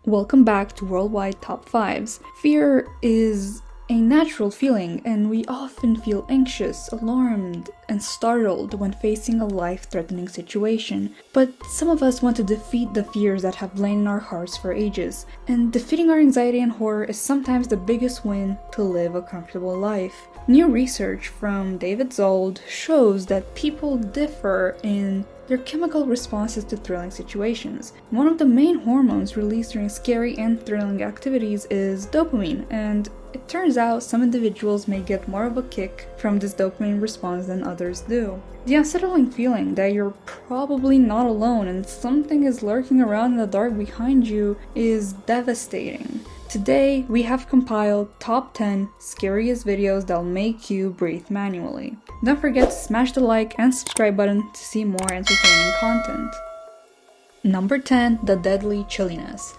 Welcome back to Worldwide Top 5s. Fear is a natural feeling, and we often feel anxious, alarmed, and startled when facing a life-threatening situation. But some of us want to defeat the fears that have lain in our hearts for ages, and defeating our anxiety and horror is sometimes the biggest win to live a comfortable life. New research from David Zold shows that people differ in their chemical responses to thrilling situations. One of the main hormones released during scary and thrilling activities is dopamine, and it turns out some individuals may get more of a kick from this dopamine response than others do. The unsettling feeling that you're probably not alone and something is lurking around in the dark behind you is devastating. Today, we have compiled top 10 scariest videos that'll make you breathe manually. Don't forget to smash the like and subscribe button to see more entertaining content. Number 10. The Deadly Chilliness.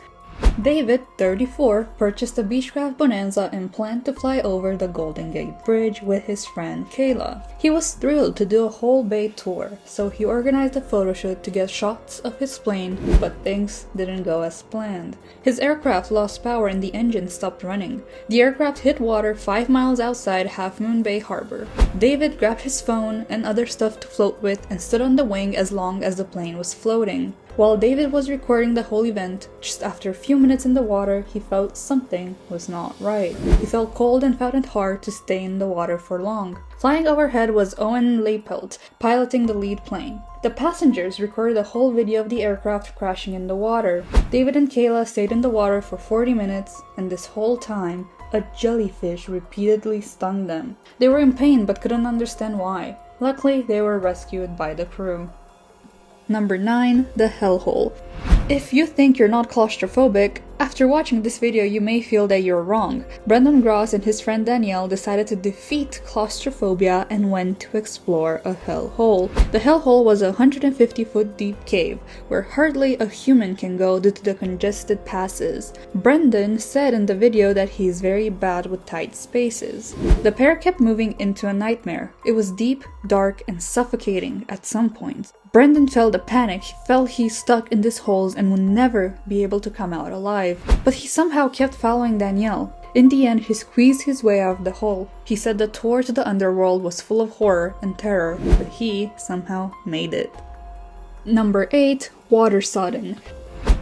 David, 34, purchased a Beechcraft Bonanza and planned to fly over the Golden Gate Bridge with his friend Kayla. He was thrilled to do a whole bay tour, so he organized a photo shoot to get shots of his plane, but things didn't go as planned. His aircraft lost power and the engine stopped running. The aircraft hit water 5 miles outside Half Moon Bay Harbor. David grabbed his phone and other stuff to float with and stood on the wing as long as the plane was floating. While David was recording the whole event, just after a few minutes in the water, he felt something was not right. He felt cold and found it hard to stay in the water for long. Flying overhead was Owen Leipelt, piloting the lead plane. The passengers recorded a whole video of the aircraft crashing in the water. David and Kayla stayed in the water for 40 minutes, and this whole time, a jellyfish repeatedly stung them. They were in pain but couldn't understand why. Luckily, they were rescued by the crew. Number 9. The Hellhole. If you think you're not claustrophobic, after watching this video you may feel that you're wrong. Brendan Gross and his friend Danielle decided to defeat claustrophobia and went to explore a hellhole. The hellhole was a 150-foot deep cave where hardly a human can go due to the congested passes. Brendan said in the video that he's very bad with tight spaces. The pair kept moving into a nightmare. It was deep, dark, and suffocating at some point. Brendan felt a panic. He felt he's stuck in these holes and would never be able to come out alive. But he somehow kept following Danielle. In the end, he squeezed his way out of the hole. He said the tour to the underworld was full of horror and terror, but he somehow made it. Number 8. Water Sodding.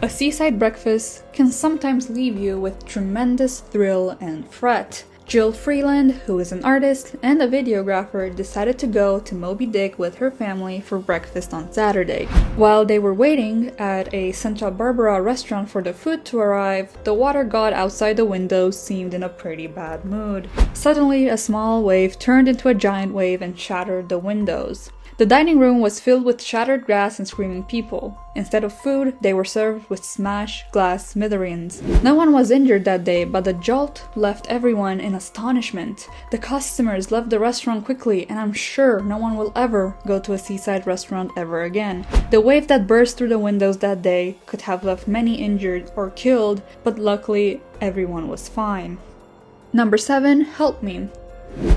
A seaside breakfast can sometimes leave you with tremendous thrill and fret. Jill Freeland, who is an artist and a videographer, decided to go to Moby Dick with her family for breakfast on Saturday. While they were waiting at a Santa Barbara restaurant for the food to arrive, the water god outside the window seemed in a pretty bad mood. Suddenly, a small wave turned into a giant wave and shattered the windows. The dining room was filled with shattered glass and screaming people. Instead of food, they were served with smashed glass smithereens. No one was injured that day, but the jolt left everyone in astonishment. The customers left the restaurant quickly, and I'm sure no one will ever go to a seaside restaurant ever again. The wave that burst through the windows that day could have left many injured or killed, but luckily everyone was fine. Number 7. Help Me.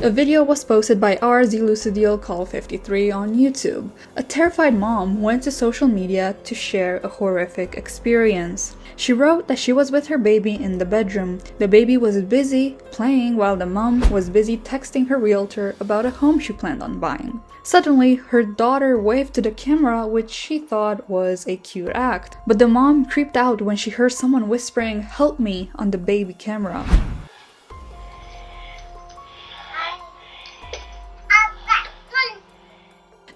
A video was posted by RZLucidilCall53 on YouTube. A terrified mom went to social media to share a horrific experience. She wrote that she was with her baby in the bedroom. The baby was busy playing while the mom was busy texting her realtor about a home she planned on buying. Suddenly, her daughter waved to the camera, which she thought was a cute act. But the mom creeped out when she heard someone whispering, "Help me," on the baby camera.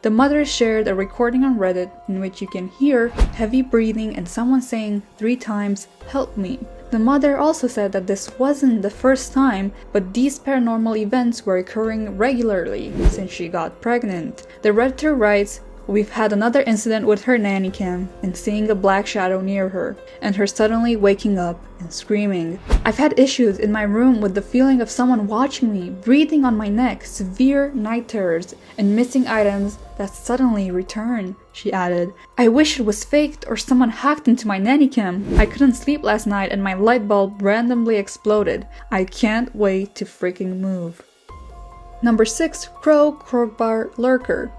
The mother shared a recording on Reddit in which you can hear heavy breathing and someone saying 3 times, "Help me." The mother also said that this wasn't the first time, but these paranormal events were occurring regularly since she got pregnant. The Redditor writes, "We've had another incident with her nanny cam and seeing a black shadow near her, and her suddenly waking up and screaming. I've had issues in my room with the feeling of someone watching me, breathing on my neck, severe night terrors, and missing items that suddenly return," she added. "I wish it was faked or someone hacked into my nanny cam. I couldn't sleep last night and my light bulb randomly exploded. I can't wait to freaking move." Number 6. Crow Crowbar Lurker.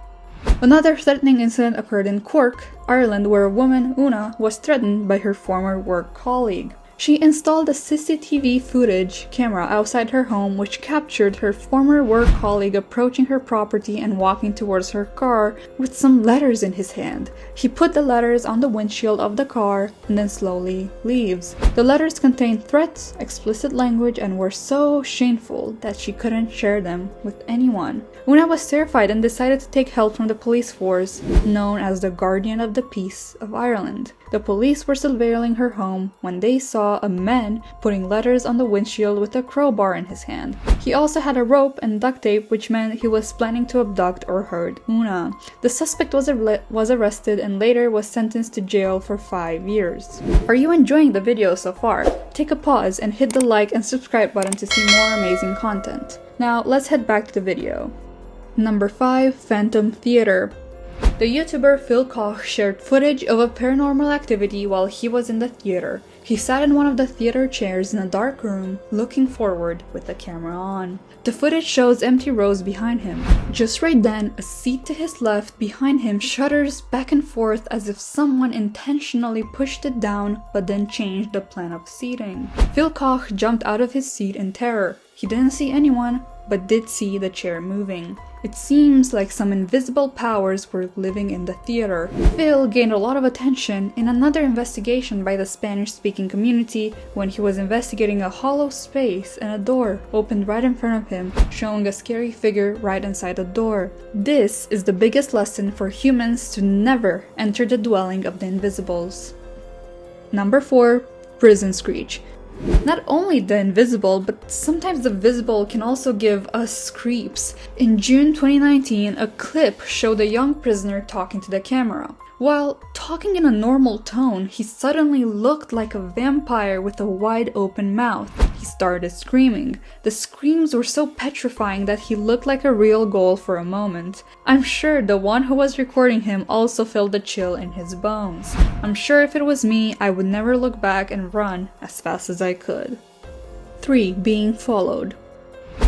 Another threatening incident occurred in Cork, Ireland, where a woman, Una, was threatened by her former work colleague. She installed a CCTV footage camera outside her home which captured her former work colleague approaching her property and walking towards her car with some letters in his hand. He put the letters on the windshield of the car and then slowly leaves. The letters contained threats, explicit language, and were so shameful that she couldn't share them with anyone. Una was terrified and decided to take help from the police force, known as the Guardian of the Peace of Ireland. The police were surveilling her home when they saw a man putting letters on the windshield with a crowbar in his hand. He also had a rope and duct tape, which meant he was planning to abduct or hurt Una. The suspect was arrested and later was sentenced to jail for 5 years. Are you enjoying the video so far? Take a pause and hit the like and subscribe button to see more amazing content. Now let's head back to the video. Number 5. Phantom Theater. The YouTuber Phil Koch shared footage of a paranormal activity while he was in the theater. He sat in one of the theater chairs in a dark room, looking forward with the camera on. The footage shows empty rows behind him. Just right then, a seat to his left behind him shudders back and forth as if someone intentionally pushed it down but then changed the plan of seating. Phil Koch jumped out of his seat in terror. He didn't see anyone, but did see the chair moving. It seems like some invisible powers were living in the theater. Phil gained a lot of attention in another investigation by the Spanish-speaking community when he was investigating a hollow space and a door opened right in front of him, showing a scary figure right inside the door. This is the biggest lesson for humans to never enter the dwelling of the invisibles. Number 4. Prison Screech. Not only the invisible, but sometimes the visible can also give us creeps. In June 2019, a clip showed a young prisoner talking to the camera. While talking in a normal tone, he suddenly looked like a vampire with a wide open mouth. He started screaming. The screams were so petrifying that he looked like a real ghoul for a moment. I'm sure the one who was recording him also felt the chill in his bones. I'm sure if it was me, I would never look back and run as fast as I could. 3. Being followed.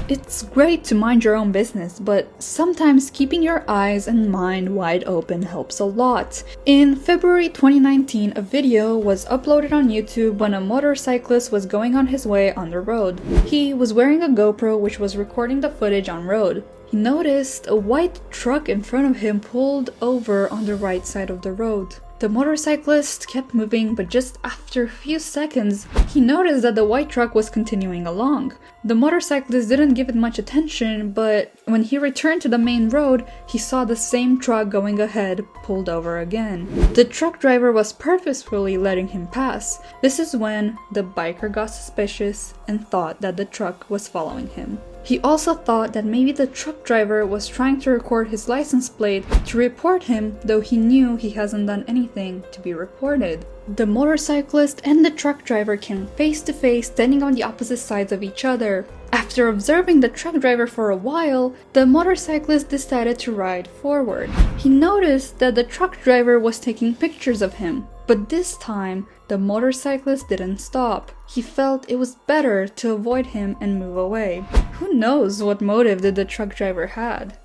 It's great to mind your own business, but sometimes keeping your eyes and mind wide open helps a lot. In February 2019, a video was uploaded on YouTube when a motorcyclist was going on his way on the road. He was wearing a GoPro which was recording the footage on road. He noticed a white truck in front of him pulled over on the right side of the road. The motorcyclist kept moving, but just after a few seconds, he noticed that the white truck was continuing along. The motorcyclist didn't give it much attention, but when he returned to the main road, he saw the same truck going ahead, pulled over again. The truck driver was purposefully letting him pass. This is when the biker got suspicious and thought that the truck was following him. He also thought that maybe the truck driver was trying to record his license plate to report him, though he knew he hasn't done anything to be reported. The motorcyclist and the truck driver came face to face, standing on the opposite sides of each other. After observing the truck driver for a while, the motorcyclist decided to ride forward. He noticed that the truck driver was taking pictures of him, but this time, the motorcyclist didn't stop. He felt it was better to avoid him and move away. Who knows what motive did the truck driver had?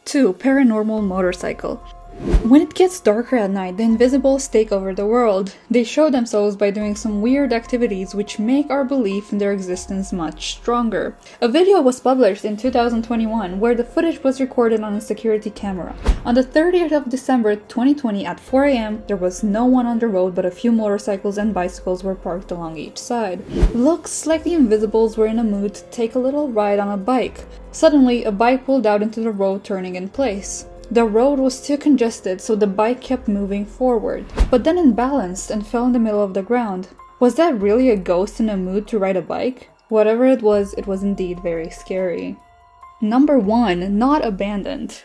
2. Paranormal Motorcycle. When it gets darker at night, the invisibles take over the world. They show themselves by doing some weird activities which make our belief in their existence much stronger. A video was published in 2021 where the footage was recorded on a security camera. On the 30th of December 2020 at 4 a.m, there was no one on the road, but a few motorcycles and bicycles were parked along each side. Looks like the invisibles were in a mood to take a little ride on a bike. Suddenly, a bike pulled out into the road, turning in place. The road was too congested, so the bike kept moving forward, but then unbalanced and fell in the middle of the ground. Was that really a ghost in a mood to ride a bike? Whatever it was indeed very scary. Number 1. Not abandoned.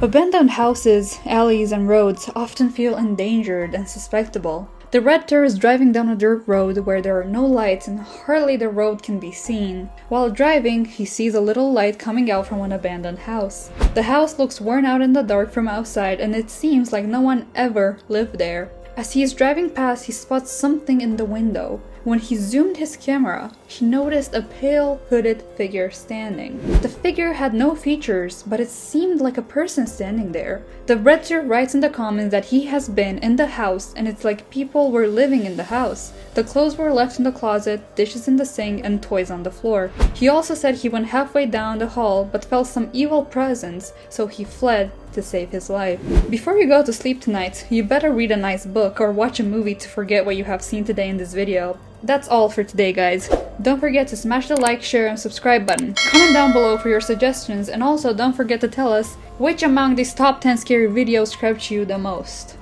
Abandoned houses, alleys, and roads often feel endangered and suspectable. The redder is driving down a dirt road where there are no lights and hardly the road can be seen. While driving, he sees a little light coming out from an abandoned house. The house looks worn out in the dark from outside, and it seems like no one ever lived there. As he is driving past, he spots something in the window. When he zoomed his camera, he noticed a pale, hooded figure standing. The figure had no features, but it seemed like a person standing there. The Redster writes in the comments that he has been in the house and it's like people were living in the house. The clothes were left in the closet, dishes in the sink, and toys on the floor. He also said he went halfway down the hall but felt some evil presence, so he fled to save his life. Before you go to sleep tonight, you better read a nice book or watch a movie to forget what you have seen today in this video. That's all for today, guys. Don't forget to smash the like, share, and subscribe button. Comment down below for your suggestions, and also don't forget to tell us which among these top 10 scary videos crept you the most.